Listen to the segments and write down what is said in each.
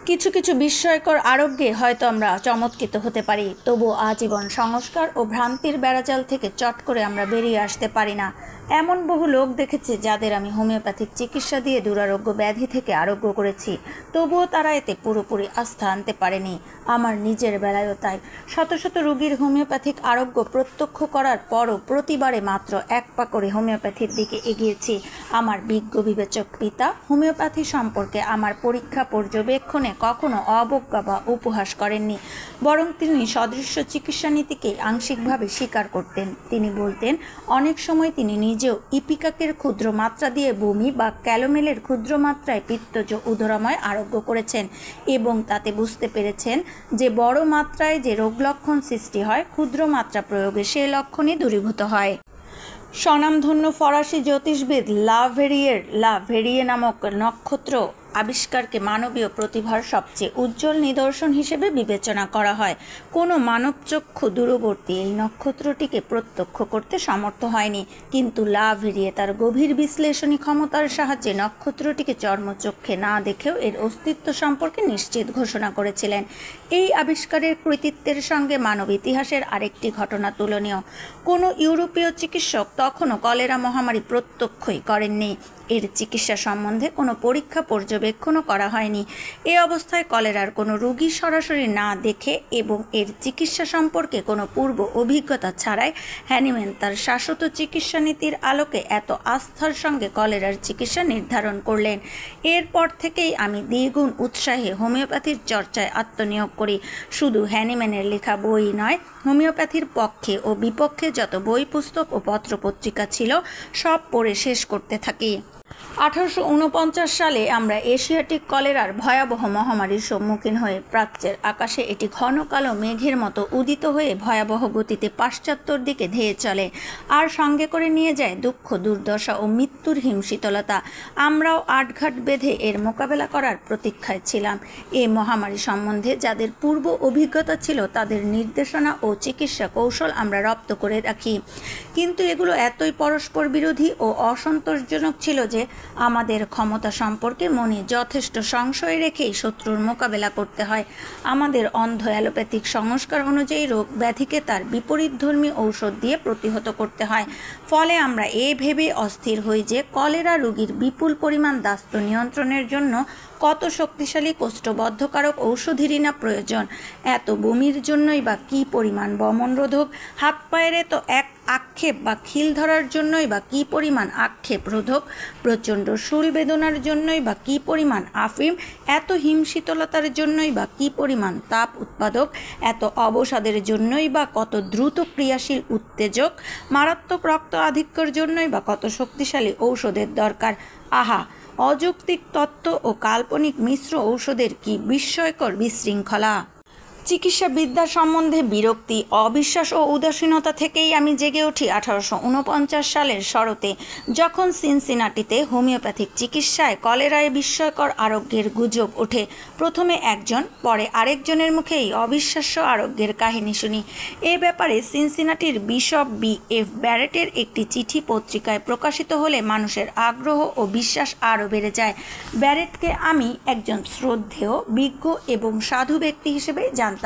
কিছু কিছু বিস্ময়কর আরোগ্যে হয়তো আমরা চমৎকৃত হতে পারি, তবু আজীবন সংস্কার ও ভ্রান্তির বেড়াজাল থেকে চট করে আমরা বেরিয়ে আসতে পারি না। এমন বহু লোক দেখেছি যাদের আমি হোমিওপ্যাথিক চিকিৎসা দিয়ে দুরারোগ্য ব্যাধি থেকে আরোগ্য করেছি, তবুও তারা এতে পুরোপুরি আস্থা আনতে পারেনি। আমার নিজের বেলায়ও তাই। শত শত রোগীর হোমিওপ্যাথিক আরোগ্য প্রত্যক্ষ করার পরও প্রতিবারে মাত্র এক পা করে হোমিওপ্যাথির দিকে এগিয়েছি। আমার বিজ্ঞ বিবেচক পিতা হোমিওপ্যাথি সম্পর্কে আমার পরীক্ষা পর্যবেক্ষণে কখনো অবজ্ঞা বা উপহাস করেননি, বরং তিনি সদৃশ্য চিকিৎসা নীতিকে আংশিকভাবে স্বীকার করতেন। তিনি বলতেন, অনেক সময় তিনি নিজেও ইপিকাকের ক্ষুদ্র মাত্রা দিয়ে বমি বা ক্যালোমেলের ক্ষুদ্র মাত্রায় পিত্তজ উদরাময় আরোগ্য করেছেন এবং তাতে বুঝতে পেরেছেন যে বড় মাত্রায় যে রোগ লক্ষণ সৃষ্টি হয়, ক্ষুদ্র মাত্রা প্রয়োগে সে লক্ষণই দূরীভূত হয়। স্বনামধন্য ফরাসি জ্যোতিষবিদ লা ভেরিয়ে নামক নক্ষত্র আবিষ্কারকে মানবীয় প্রতিভার সবচেয়ে উজ্জ্বল নিদর্শন হিসেবে বিবেচনা করা হয়। কোনো মানবচক্ষু দূরবর্তী এই নক্ষত্রটিকে প্রত্যক্ষ করতে সমর্থ হয়নি, কিন্তু লা ভেরিয়ে তার গভীর বিশ্লেষণী ক্ষমতার সাহায্যে নক্ষত্রটিকে চর্মচক্ষে না দেখেও এর অস্তিত্ব সম্পর্কে নিশ্চিত ঘোষণা করেছিলেন। এই আবিষ্কারের কৃতিত্বের সঙ্গে মানব ইতিহাসের আরেকটি ঘটনা তুলনীয়। কোনো ইউরোপীয় চিকিৎসক তখনও কলেরা মহামারী প্রত্যক্ষই করেননি। এর চিকিৎসা সম্বন্ধে কোনো পরীক্ষা পর্যবেক্ষণও করা হয়নি। এ অবস্থায় কলেরার কোনো রোগী সরাসরি না দেখে এবং এর চিকিৎসা সম্পর্কে কোনো পূর্ব অভিজ্ঞতা ছাড়াই হ্যানিম্যান তার শাশ্বত চিকিৎসা নীতির আলোকে এত আস্থার সঙ্গে কলেরার চিকিৎসা নির্ধারণ করলেন। এরপর থেকেই আমি দ্বিগুণ উৎসাহে হোমিওপ্যাথির চর্চায় আত্মনিয়োগ করি। শুধু হ্যানিম্যানের লেখা বই নয়, হোমিওপ্যাথির পক্ষে ও বিপক্ষে যত বই, পুস্তক ও পত্রপত্রিকা ছিল সব পড়ে শেষ করতে থাকি। 1849 সালে আমরা এশিয়াটিক কলেরার ভয়াবহ মহামারীর সম্মুখীন হয়ে প্রাচ্যের আকাশে এটি ঘন কালো মেঘের মতো উদিত হয়ে ভয়াবহ গতিতে পাশ্চাত্যর দিকে ধেয়ে চলে, আর সঙ্গে করে নিয়ে যায় দুঃখ, দুর্দশা ও মৃত্যুর হিমশীতলতা। আমরাও আটঘাট বেঁধে এর মোকাবেলা করার প্রতীক্ষায় ছিলাম। এই মহামারী সম্বন্ধে যাদের পূর্ব অভিজ্ঞতা ছিল তাদের নির্দেশনা ও চিকিৎসা কৌশল আমরা রপ্ত করে রাখি, কিন্তু এগুলো এতই পরস্পর বিরোধী ও অসন্তোষজনক ছিল যে আমাদের ক্ষমতা সম্পর্কে মনে যথেষ্ট সংশয় রেখেই শত্রুর মোকাবেলা করতে হয়। আমাদের অন্ধ অ্যালোপ্যাথিক সংস্কার অনুযায়ী রোগ ব্যাধিকে তার বিপরীতধর্মী ঔষধ দিয়ে প্রতিহত করতে হয়। ফলে আমরা ভেবে অস্থির হই যে কলেরা রোগীর বিপুল পরিমাণ দাস্ত নিয়ন্ত্রণের জন্য কত শক্তিশালী কোষ্ঠবদ্ধকারক ঔষধেরই না প্রয়োজন। এত বমির জন্যই বা কী পরিমাণ বমনরোধক, হাত পায়েরে তো এক আক্ষেপ বা খিল ধরার জন্যই বা কী পরিমাণ আক্ষেপ রোধক, প্রচণ্ড শূল বেদনার জন্যই বা কী পরিমাণ আফিম, এত হিমশীতলতার জন্যই বা কী পরিমাণ তাপ উৎপাদক, এত অবসাদের জন্যই বা কত দ্রুত ক্রিয়াশীল উত্তেজক, মারাত্মক রক্ত আধিক্যের জন্যই বা কত শক্তিশালী ঔষধের দরকার। আহা, অযৌক্তিক তত্ত্ব ও কাল্পনিক মিশ্র ঔষধের কি বিস্ময়কর বিশৃঙ্খলা! চিকিৎসা বিদ্যা সম্বন্ধে বিরক্তি, অবিশ্বাস ও উদাসীনতা থেকেই আমি জেগে উঠি 1849 সালের শরতে, যখন সিনসিনাটিতে হোমিওপ্যাথিক চিকিৎসায় কলেরায় বিস্ময়কর আরোগ্যের গুজব ওঠে। প্রথমে একজন, পরে আরেকজনের মুখেই অবিশ্বাস্য আরোগ্যের কাহিনী শুনি। এ ব্যাপারে সিনসিনাটির বিশপ B.F. ব্যারেটের একটি চিঠি পত্রিকায় প্রকাশিত হলে মানুষের আগ্রহ ও বিশ্বাস আরও বেড়ে যায়। ব্যারেটকে আমি একজন শ্রদ্ধেয়, বিজ্ঞ এবং সাধু ব্যক্তি হিসেবে জানতাম।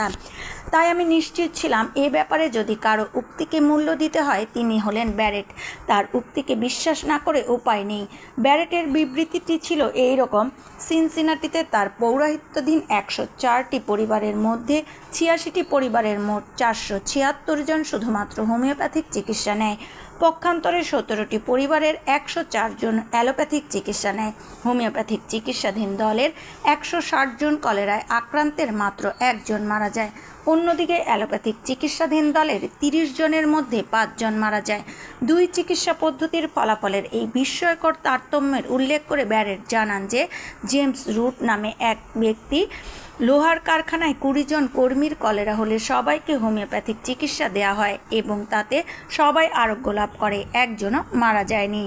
তাই আমি নিশ্চিত ছিলাম এ ব্যাপারে যদি কারো উক্তিকে মূল্য দিতে হয় তিনি হলেন ব্যারেট। তার উক্তিকে বিশ্বাস না করে উপায় নেই। ব্যারেটের বিবৃতিটি ছিল এই রকম: সিনসিনাটিতে তার পৌরোহিত্যাধীন 104টি পরিবারের মধ্যে 86টি পরিবারের মোট 476 জন শুধুমাত্র হোমিওপ্যাথিক চিকিৎসা নেয়। পক্ষান্তরে 17টি পরিবারের 104 জন অ্যালোপ্যাথিক চিকিৎসা নেয়। হোমিওপ্যাথিক চিকিৎসাধীন দলের 160 জন কলেরায় আক্রান্তের মাত্র 1 জন মারা যায়। অন্যদিকে অ্যালোপ্যাথিক চিকিৎসাধীন দলের 30 জনের মধ্যে 5 জন মারা যায়। দুই চিকিৎসা পদ্ধতির ফলাফলের এই বিস্ময়কর তারতম্যের উল্লেখ করে ব্যারেট জানান যে জেমস রুট নামে এক ব্যক্তি লোহার কারখানায় 20 জন কর্মীর কলেরা হলে সবাইকে হোমিওপ্যাথিক চিকিৎসা দেওয়া হয় এবং তাতে সবাই আরোগ্য লাভ করে, একজনও মারা যায়নি।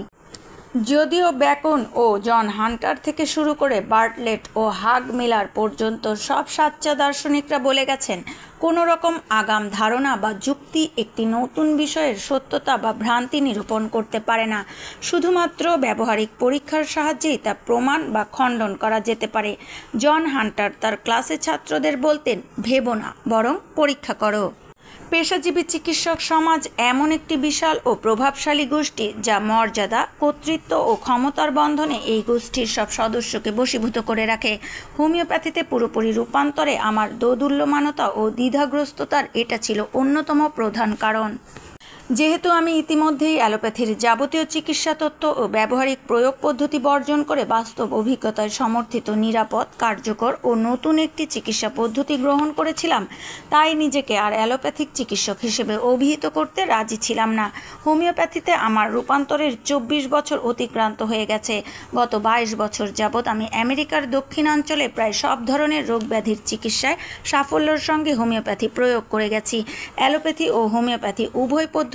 যদিও বেকন ও জন হান্টার থেকে শুরু করে বার্টলেট ও হাগ মিলার পর্যন্ত সব সাচ্চা দার্শনিকরা বলে গেছেন কোনো রকম আগাম ধারণা বা যুক্তি একটি নতুন বিষয়ের সত্যতা বা ভ্রান্তি নিরূপণ করতে পারে না। শুধুমাত্র ব্যবহারিক পরীক্ষার সাহায্যেই তা প্রমাণ বা খণ্ডন করা যেতে পারে। জন হান্টার তার ক্লাসে ছাত্রদের বলতেন, ভেবো না, বরং পরীক্ষা করো। পেশাজীবী চিকিৎসক সমাজ এমন একটি বিশাল ও প্রভাবশালী গোষ্ঠী যা মর্যাদা, কর্তৃত্ব ও ক্ষমতার বন্ধনে এই গোষ্ঠীর সব সদস্যকে বশীভূত করে রাখে। হোমিওপ্যাথিতে পুরোপুরি রূপান্তরে আমার দোদুল্যমানতা ও দ্বিধাগ্রস্ততার এটা ছিল অন্যতম প্রধান কারণ। যেহেতু আমি ইতিমধ্যেই অ্যালোপ্যাথির যাবতীয় চিকিৎসা তত্ত্ব ও ব্যবহারিক প্রয়োগ পদ্ধতি বর্জন করে বাস্তব অভিজ্ঞতায় সমর্থিত, নিরাপদ, কার্যকর ও নতুন একটি চিকিৎসা পদ্ধতি গ্রহণ করেছিলাম, তাই নিজেকে আর অ্যালোপ্যাথিক চিকিৎসক হিসেবে অভিহিত করতে রাজি ছিলাম না। হোমিওপ্যাথিতে আমার রূপান্তরের 24 বছর অতিক্রান্ত হয়ে গেছে। গত 22 বছর যাবৎ আমি আমেরিকার দক্ষিণাঞ্চলে প্রায় সব ধরনের রোগ ব্যাধির চিকিৎসায় সাফল্যের সঙ্গে হোমিওপ্যাথি প্রয়োগ করে গেছি। অ্যালোপ্যাথি ও হোমিওপ্যাথি উভয় পদ্ধতিতেই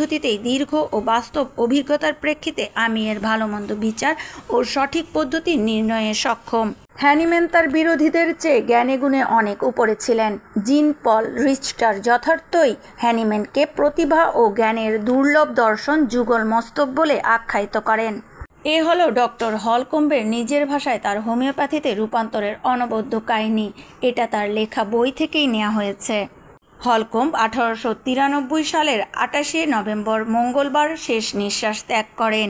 দীর্ঘ ও বাস্তব অভিজ্ঞতার প্রেক্ষিতে আমি এর ভালোমন্দ বিচার ও সঠিক পদ্ধতি নির্ণয়ে সক্ষম। হ্যানিম্যান তার বিরোধীদের চেয়ে জ্ঞানে গুণে অনেক উপরে ছিলেন। জিন পল রিচটার যথার্থই হ্যানিম্যানকে প্রতিভা ও জ্ঞানের দুর্লভ দর্শন যুগল মস্তক বলে আখ্যায়িত করেন। এ হলো ডক্টর হলকম্বের নিজের ভাষায় তার হোমিওপ্যাথিতে রূপান্তরের অনবদ্য কাহিনী। এটা তার লেখা বই থেকেই নেওয়া হয়েছে। হলকম্ব 1893 সালের 28 নভেম্বর মঙ্গলবার শেষ নিঃশ্বাস ত্যাগ করেন।